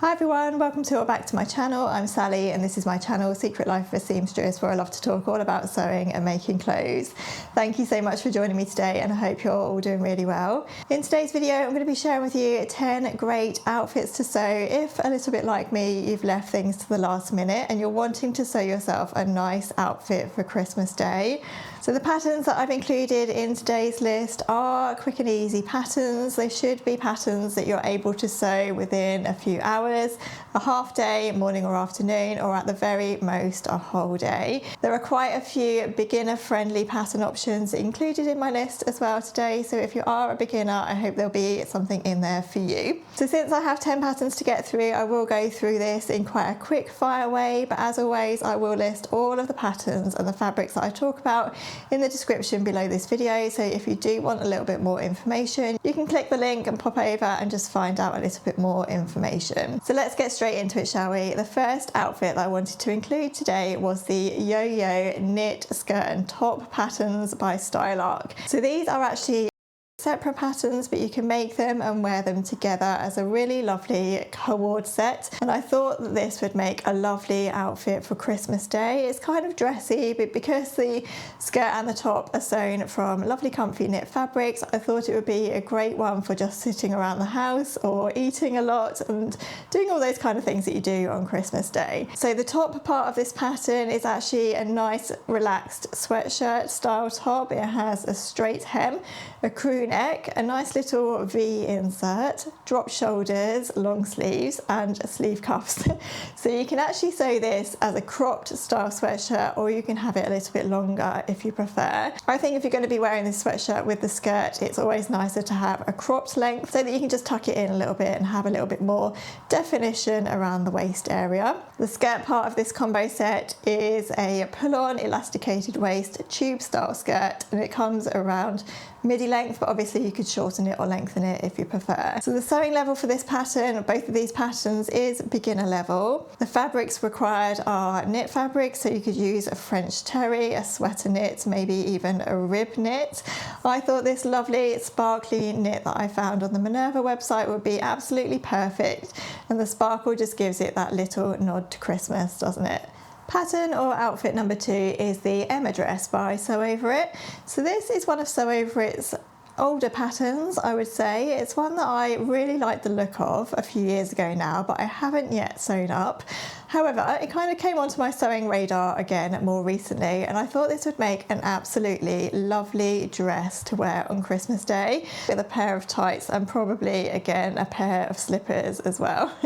Hi everyone, welcome to or back to my channel. I'm Sally and this is my channel Secret Life of a Seamstress, where I love to talk all about sewing and making clothes. Thank you so much for joining me today and I hope you're all doing really well. In today's video I'm going to be sharing with you 10 great outfits to sew if, a little bit like me, you've left things to the last minute and you're wanting to sew yourself a nice outfit for Christmas Day. So the patterns that I've included in today's list are quick and easy patterns. They should be patterns that you're able to sew within a few hours, a half day, morning or afternoon, or at the very most a whole day. There are quite a few beginner friendly pattern options included in my list as well today, so if you are a beginner I hope there'll be something in there for you. So since I have 10 patterns to get through, I will go through this in quite a quick fire way, but as always I will list all of the patterns and the fabrics that I talk about in the description below this video, so if you do want a little bit more information you can click the link and pop over and just find out a little bit more information. So let's get straight into it, shall we? The first outfit that I wanted to include today was the yo-yo knit skirt and top patterns by Style Arc. So these are actually separate patterns, but you can make them and wear them together as a really lovely cord set, and I thought that this would make a lovely outfit for Christmas Day. It's kind of dressy, but because the skirt and the top are sewn from lovely comfy knit fabrics, I thought it would be a great one for just sitting around the house or eating a lot and doing all those kind of things that you do on Christmas Day. So the top part of this pattern is actually a nice relaxed sweatshirt style top. It has a straight hem, a crew neck, a nice little V insert, drop shoulders, long sleeves and sleeve cuffs. So you can actually sew this as a cropped style sweatshirt, or you can have it a little bit longer if you prefer. I think if you're going to be wearing this sweatshirt with the skirt, it's always nicer to have a cropped length so that you can just tuck it in a little bit and have a little bit more definition around the waist area. The skirt part of this combo set is a pull-on elasticated waist tube style skirt, and it comes around midi length, but obviously you could shorten it or lengthen it if you prefer. So the sewing level for this pattern, both of these patterns, is beginner level. The fabrics required are knit fabric, so you could use a French terry, a sweater knit, maybe even a rib knit. I thought this lovely sparkly knit that I found on the Minerva website would be absolutely perfect, and the sparkle just gives it that little nod to Christmas, doesn't it? Pattern or outfit number 2 is the Emma dress by Sew Over It. So this is one of Sew Over It's older patterns, I would say. It's one that I really liked the look of a few years ago now, but I haven't yet sewn up. However, it kind of came onto my sewing radar again more recently, and I thought this would make an absolutely lovely dress to wear on Christmas Day with a pair of tights and probably again a pair of slippers as well.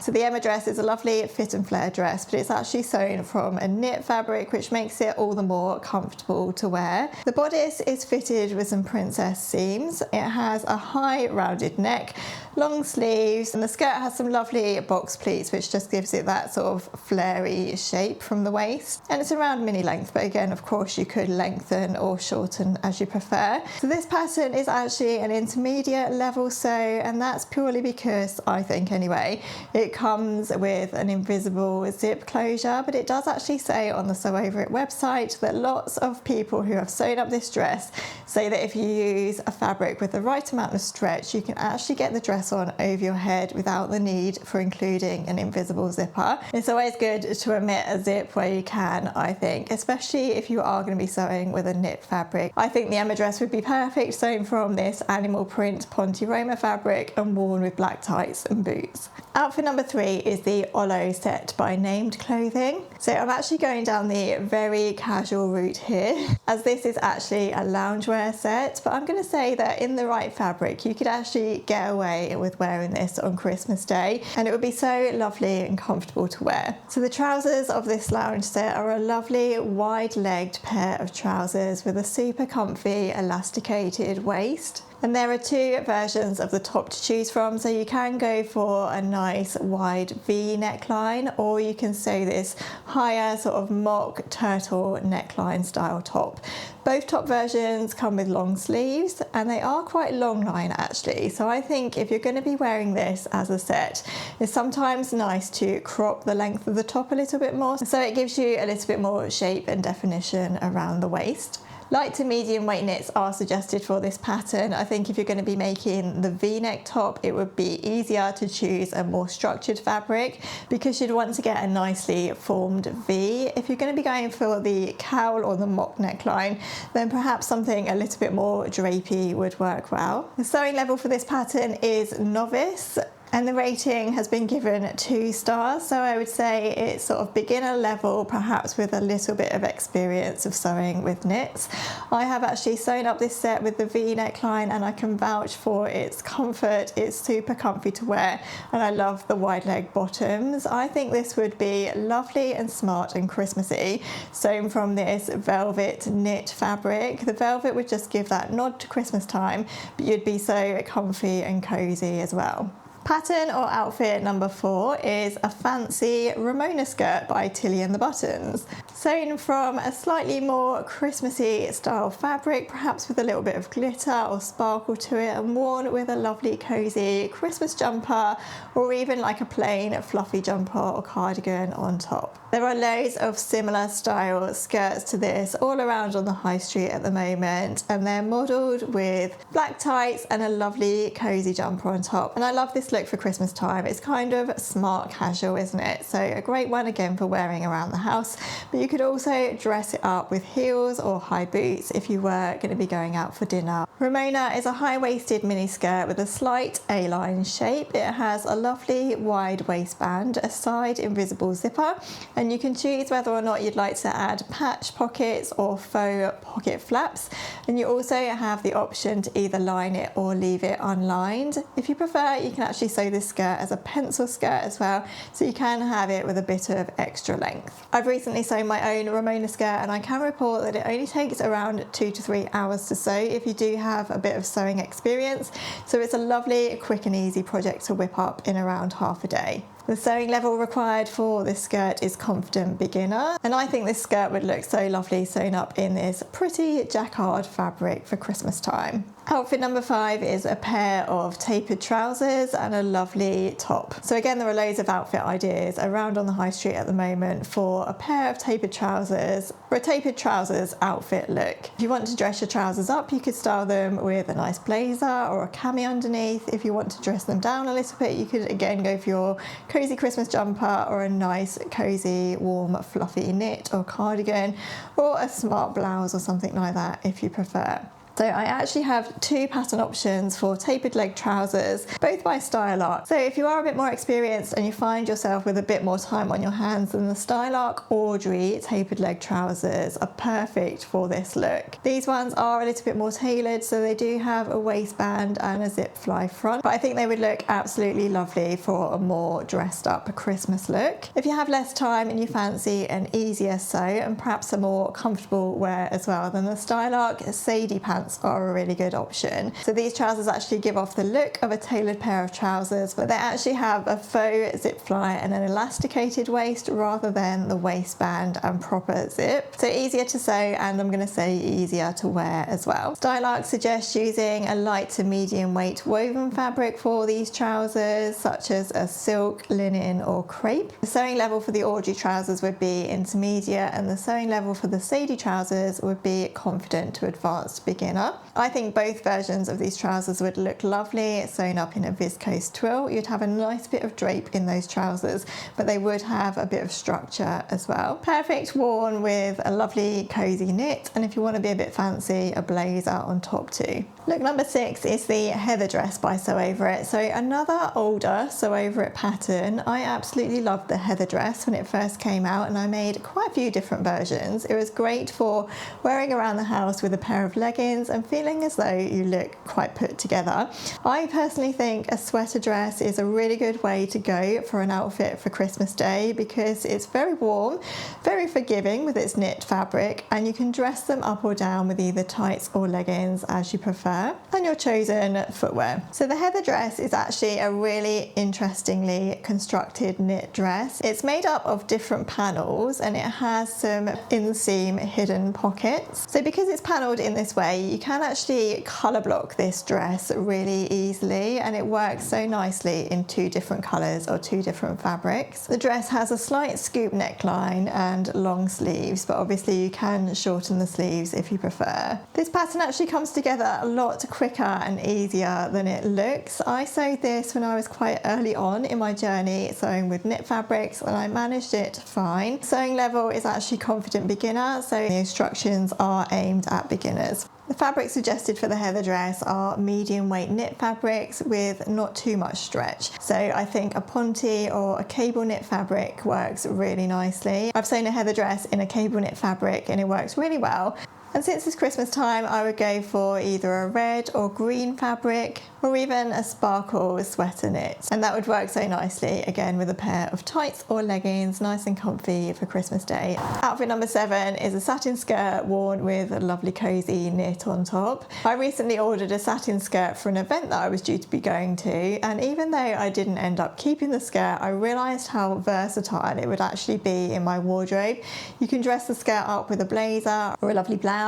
So the Emma dress is a lovely fit and flare dress, but it's actually sewn from a knit fabric, which makes it all the more comfortable to wear. The bodice is fitted with some princess seams. It has a high rounded neck, long sleeves, and the skirt has some lovely box pleats, which just gives it that sort of flary shape from the waist, and it's around mini length, but again of course you could lengthen or shorten as you prefer. So this pattern is actually an intermediate level sew, and that's purely because, I think anyway, it comes with an invisible zip closure, but it does actually say on the Sew Over It website that lots of people who have sewn up this dress say that if you use a fabric with the right amount of stretch, you can actually get the dress on over your head without the need for including an invisible zipper. It's always good to omit a zip where you can, I think, especially if you are going to be sewing with a knit fabric. I think the Emma dress would be perfect sewn from this animal print Ponte Roma fabric and worn with black tights and boots. Outfit number 3 is the Olo set by Named Clothing. So I'm actually going down the very casual route here, as this is actually a loungewear set, but I'm going to say that in the right fabric you could actually get away with wearing this on Christmas Day, and it would be so lovely and comfortable to wear. So the trousers of this lounge set are a lovely wide-legged pair of trousers with a super comfy elasticated waist. And there are 2 versions of the top to choose from, so you can go for a nice wide V neckline, or you can sew this higher sort of mock turtle neckline style top. Both top versions come with long sleeves, and they are quite long line actually, so I think if you're going to be wearing this as a set, it's sometimes nice to crop the length of the top a little bit more, so it gives you a little bit more shape and definition around the waist. Light to medium weight knits are suggested for this pattern. I think if you're going to be making the V-neck top, it would be easier to choose a more structured fabric because you'd want to get a nicely formed V. If you're going to be going for the cowl or the mock neckline, then perhaps something a little bit more drapey would work well. The sewing level for this pattern is novice, and the rating has been given 2 stars, so I would say it's sort of beginner level, perhaps with a little bit of experience of sewing with knits. I have actually sewn up this set with the V neckline and I can vouch for its comfort. It's super comfy to wear and I love the wide leg bottoms. I think this would be lovely and smart and Christmassy, sewn from this velvet knit fabric. The velvet would just give that nod to Christmas time, but you'd be so comfy and cozy as well. Pattern or outfit number 4 is a fancy Ramona skirt by Tilly and the Buttons. Sewn from a slightly more Christmassy style fabric, perhaps with a little bit of glitter or sparkle to it, and worn with a lovely cozy Christmas jumper or even like a plain fluffy jumper or cardigan on top. There are loads of similar style skirts to this all around on the high street at the moment, and they're modelled with black tights and a lovely cozy jumper on top. And I love this look for Christmas time. It's kind of smart casual, isn't it? So a great one again for wearing around the house, but you could also dress it up with heels or high boots if you were going to be going out for dinner. Ramona is a high-waisted mini skirt with a slight A-line shape. It has a lovely wide waistband, a side invisible zipper, and you can choose whether or not you'd like to add patch pockets or faux pocket flaps, and you also have the option to either line it or leave it unlined. If you prefer, you can actually sew this skirt as a pencil skirt as well, so you can have it with a bit of extra length. I've recently sewn my own Ramona skirt and I can report that it only takes around 2 to 3 hours to sew if you do have a bit of sewing experience, so it's a lovely, quick and easy project to whip up in around half a day. The sewing level required for this skirt is confident beginner, and I think this skirt would look so lovely sewn up in this pretty jacquard fabric for Christmas time. Outfit number 5 is a pair of tapered trousers and a lovely top. So again, there are loads of outfit ideas around on the high street at the moment for a pair of tapered trousers, or a tapered trousers outfit look. If you want to dress your trousers up, you could style them with a nice blazer or a cami underneath. If you want to dress them down a little bit, you could again go for your cozy Christmas jumper or a nice cozy warm fluffy knit or cardigan, or a smart blouse or something like that if you prefer. So I actually have 2 pattern options for tapered leg trousers, both by Style Arc. So if you are a bit more experienced and you find yourself with a bit more time on your hands, then the Style Arc Audrey tapered leg trousers are perfect for this look. These ones are a little bit more tailored, so they do have a waistband and a zip fly front, but I think they would look absolutely lovely for a more dressed up Christmas look. If you have less time and you fancy an easier sew and perhaps a more comfortable wear as well, then the Style Arc Sadie pants are a really good option. So these trousers actually give off the look of a tailored pair of trousers, but they actually have a faux zip fly and an elasticated waist rather than the waistband and proper zip. So easier to sew, and I'm going to say easier to wear as well. Style Arc suggests using a light to medium weight woven fabric for these trousers, such as a silk, linen or crepe. The sewing level for the Audrey trousers would be intermediate, and the sewing level for the Sadie trousers would be confident to advanced beginner. I think both versions of these trousers would look lovely sewn up in a viscose twill. You'd have a nice bit of drape in those trousers, but they would have a bit of structure as well. Perfect worn with a lovely cozy knit, and if you want to be a bit fancy, a blazer on top too. Look number 6 is the heather dress by Sew Over It. So another older Sew Over It pattern. I absolutely loved the heather dress when it first came out, and I made quite a few different versions. It was great for wearing around the house with a pair of leggings and feeling as though you look quite put together. I personally think a sweater dress is a really good way to go for an outfit for Christmas Day because it's very warm, very forgiving with its knit fabric, and you can dress them up or down with either tights or leggings as you prefer. prefer, and your chosen footwear. So the heather dress is actually a really interestingly constructed knit dress. It's made up of different panels and it has some inseam hidden pockets. So because it's panelled in this way, you can actually colour block this dress really easily, and it works so nicely in two different colours or two different fabrics. The dress has a slight scoop neckline and long sleeves, but obviously you can shorten the sleeves if you prefer. This pattern actually comes together a lot quicker and easier than it looks. I sewed this when I was quite early on in my journey sewing with knit fabrics, and I managed it fine. Sewing level is actually confident beginner, so the instructions are aimed at beginners. The fabrics suggested for the heather dress are medium weight knit fabrics with not too much stretch. So I think a ponte or a cable knit fabric works really nicely. I've sewn a heather dress in a cable knit fabric and it works really well. And since it's Christmas time, I would go for either a red or green fabric or even a sparkle sweater knit. And that would work so nicely, again, with a pair of tights or leggings, nice and comfy for Christmas Day. Outfit number 7 is a satin skirt worn with a lovely cozy knit on top. I recently ordered a satin skirt for an event that I was due to be going to, and even though I didn't end up keeping the skirt, I realised how versatile it would actually be in my wardrobe. You can dress the skirt up with a blazer or a lovely blouse,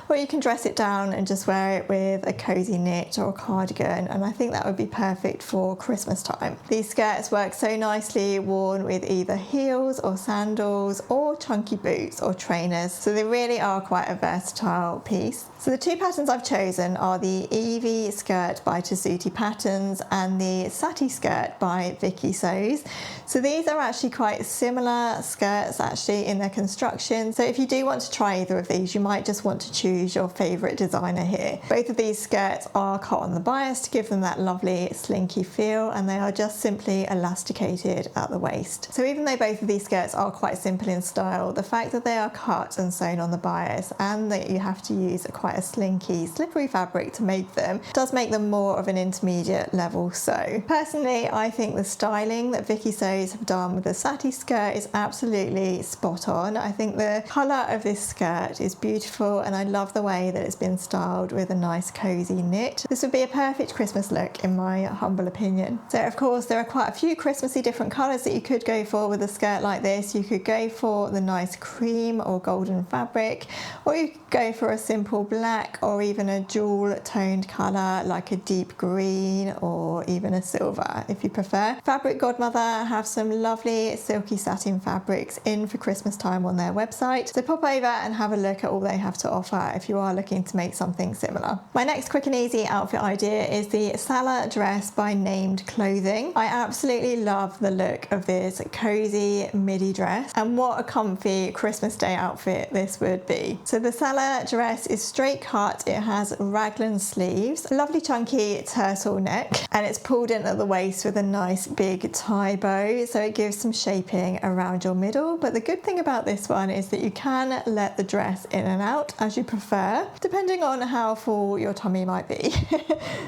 or you can dress it down and just wear it with a cozy knit or a cardigan, and I think that would be perfect for Christmas time. These skirts work so nicely worn with either heels or sandals or chunky boots or trainers, so they really are quite a versatile piece. So the two patterns I've chosen are the Evie skirt by Tessuti Patterns and the Satin skirt by Vicky Sews. So these are actually quite similar skirts actually in their construction, so if you do want to try either of these, you might just want to choose your favourite designer here. Both of these skirts are cut on the bias to give them that lovely slinky feel, and they are just simply elasticated at the waist. So even though both of these skirts are quite simple in style, the fact that they are cut and sewn on the bias and that you have to use quite a slinky, slippery fabric to make them does make them more of an intermediate level sew. Personally, I think the styling that Vicky Sews have done with the Satin skirt is absolutely spot on. I think the colour of this skirt is beautiful, and I love the way that it's been styled with a nice cozy knit. This would be a perfect Christmas look in my humble opinion. So of course there are quite a few Christmassy different colours that you could go for with a skirt like this. You could go for the nice cream or golden fabric, or you could go for a simple black or even a dual toned colour like a deep green or even a silver if you prefer. Fabric Godmother have some lovely silky satin fabrics in for Christmas time on their website, so pop over and have a look at all they have to offer if you are looking to make something similar. My next quick and easy outfit idea is the Salla dress by Named Clothing. I absolutely love the look of this cozy midi dress, and what a comfy Christmas Day outfit this would be. So the Salla dress is straight cut, it has raglan sleeves, a lovely chunky turtleneck, and it's pulled in at the waist with a nice big tie bow, so it gives some shaping around your middle. But the good thing about this one is that you can let the dress in and out as you prefer, depending on how full your tummy might be.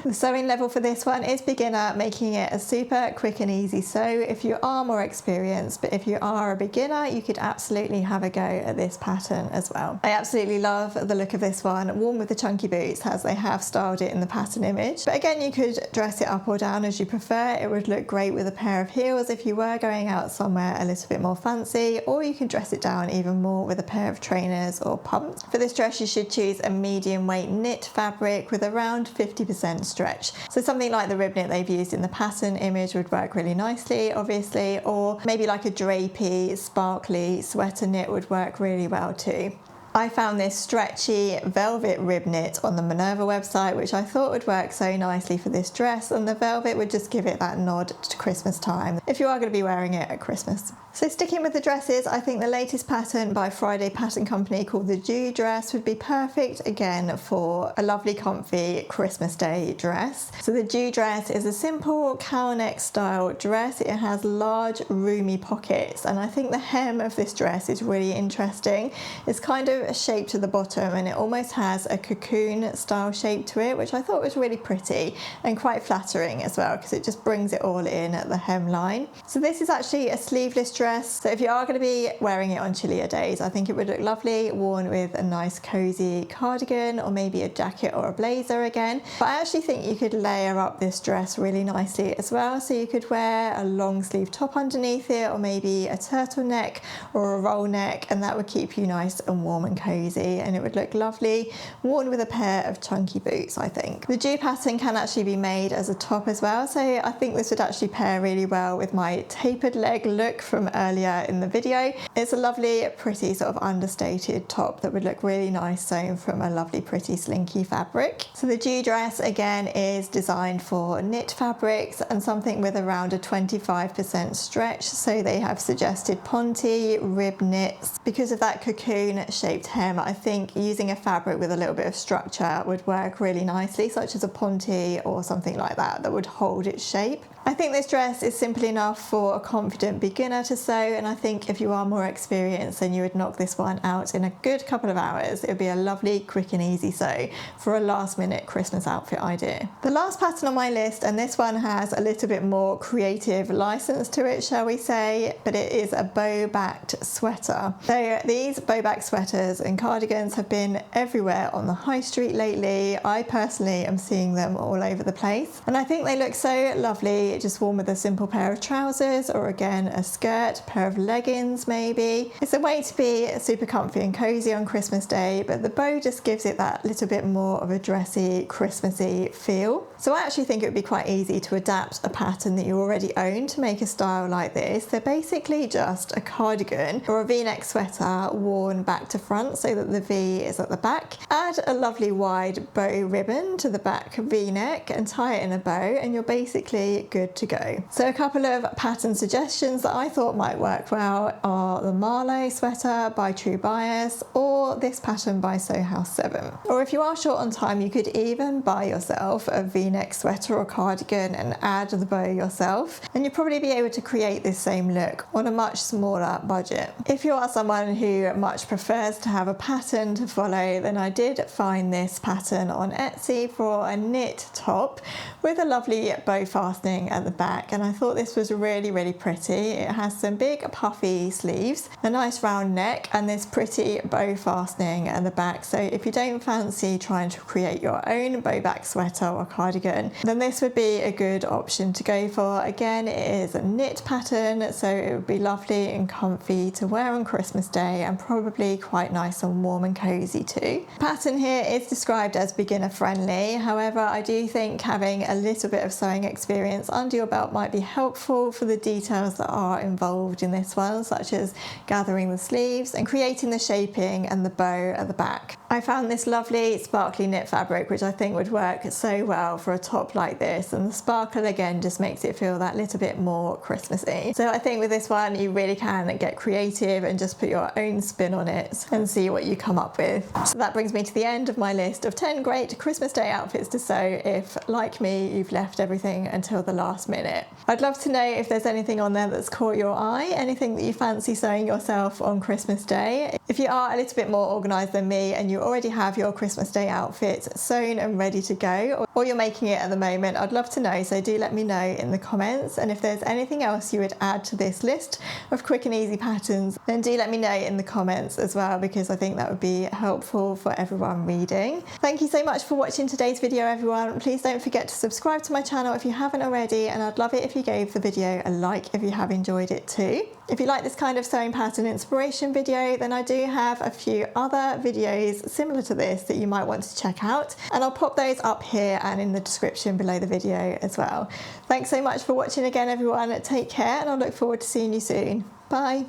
The sewing level for this one is beginner, making it a super quick and easy sew if you are more experienced, but if you are a beginner, you could absolutely have a go at this pattern as well. I absolutely love the look of this one, worn with the chunky boots as they have styled it in the pattern image. But again, you could dress it up or down as you prefer. It would look great with a pair of heels if you were going out somewhere a little bit more fancy, or you can dress it down even more with a pair of trainers or pumps. For this dress, you should choose a medium weight knit fabric with around 50% stretch. So something like the rib knit they've used in the pattern image would work really nicely, obviously, or maybe like a drapey, sparkly sweater knit would work really well too. I found this stretchy velvet rib knit on the Minerva website, which I thought would work so nicely for this dress, and the velvet would just give it that nod to Christmas time if you are going to be wearing it at Christmas. So sticking with the dresses, I think the latest pattern by Friday Pattern Company called the Dewy dress would be perfect again for a lovely comfy Christmas Day dress. So the Dewy dress is a simple cowl neck style dress. It has large roomy pockets, and I think the hem of this dress is really interesting. It's kind of of shape to the bottom, and it almost has a cocoon style shape to it, which I thought was really pretty and quite flattering as well, because it just brings it all in at the hemline. So this is actually a sleeveless dress, so if you are going to be wearing it on chillier days, I think it would look lovely worn with a nice cozy cardigan or maybe a jacket or a blazer again. But I actually think you could layer up this dress really nicely as well, so you could wear a long sleeve top underneath it, or maybe a turtleneck or a roll neck, and that would keep you nice and warm and cozy, and it would look lovely worn with a pair of chunky boots. I think the Dewy pattern can actually be made as a top as well, so I think this would actually pair really well with my tapered leg look from earlier in the video. It's a lovely pretty sort of understated top that would look really nice sewn from a lovely pretty slinky fabric. So the Dewy dress again is designed for knit fabrics and something with around a 25% stretch, so they have suggested ponte rib knits. Because of that cocoon shaped hem, I think using a fabric with a little bit of structure would work really nicely, such as a ponte or something like that that would hold its shape. I think this dress is simple enough for a confident beginner to sew, and I think if you are more experienced then you would knock this one out in a good couple of hours. It would be a lovely quick and easy sew for a last minute Christmas outfit idea. The last pattern on my list, and this one has a little bit more creative license to it, shall we say, but it is a bow backed sweater. So these bow back sweaters and cardigans have been everywhere on the high street lately. I personally am seeing them all over the place, and I think they look so lovely just worn with a simple pair of trousers, or again a skirt, pair of leggings maybe. It's a way to be super comfy and cozy on Christmas Day, but the bow just gives it that little bit more of a dressy, Christmassy feel. So I actually think it would be quite easy to adapt a pattern that you already own to make a style like this. They're basically just a cardigan or a V-neck sweater worn back to front so that the V is at the back. Add a lovely wide bow ribbon to the back V-neck and tie it in a bow, and you're basically good to go. So a couple of pattern suggestions that I thought might work well are the Marlowe sweater by True Bias, or this pattern by Sew House 7. Or if you are short on time, you could even buy yourself a V-neck sweater or cardigan and add the bow yourself, and you'll probably be able to create this same look on a much smaller budget. If you are someone who much prefers to have a pattern to follow, then I did find this pattern on Etsy for a knit top with a lovely bow fastening at the back, and I thought this was really pretty. It has some big puffy sleeves, a nice round neck, and this pretty bow fastening at the back. So if you don't fancy trying to create your own bow back sweater or cardigan, then this would be a good option to go for. Again, it is a knit pattern, so it would be lovely and comfy to wear on Christmas Day, and probably quite nice and warm and cozy too. The pattern here is described as beginner friendly. However, I do think having a little bit of sewing experience under your belt might be helpful for the details that are involved in this one, such as gathering the sleeves and creating the shaping and the bow at the back. I found this lovely sparkly knit fabric, which I think would work so well for a top like this, and the sparkle again just makes it feel that little bit more Christmassy. So I think with this one you really can get creative and just put your own spin on it and see what you come up with. So that brings me to the end of my list of 10 great Christmas Day outfits to sew if, like me, you've left everything until the last minute. I'd love to know if there's anything on there that's caught your eye, anything that you fancy sewing yourself on Christmas Day. If you are a little bit more organised than me and you already have your Christmas Day outfit sewn and ready to go, or you're making it at the moment, I'd love to know, so do let me know in the comments. And if there's anything else you would add to this list of quick and easy patterns, then do let me know in the comments as well, because I think that would be helpful for everyone reading. Thank you so much for watching today's video, everyone. Please don't forget to subscribe to my channel if you haven't already, and I'd love it if you gave the video a like if you have enjoyed it too. If you like this kind of sewing pattern inspiration video, then I do have a few other videos similar to this that you might want to check out, and I'll pop those up here and in the description below the video as well. Thanks so much for watching again, everyone. Take care, and I'll look forward to seeing you soon. Bye.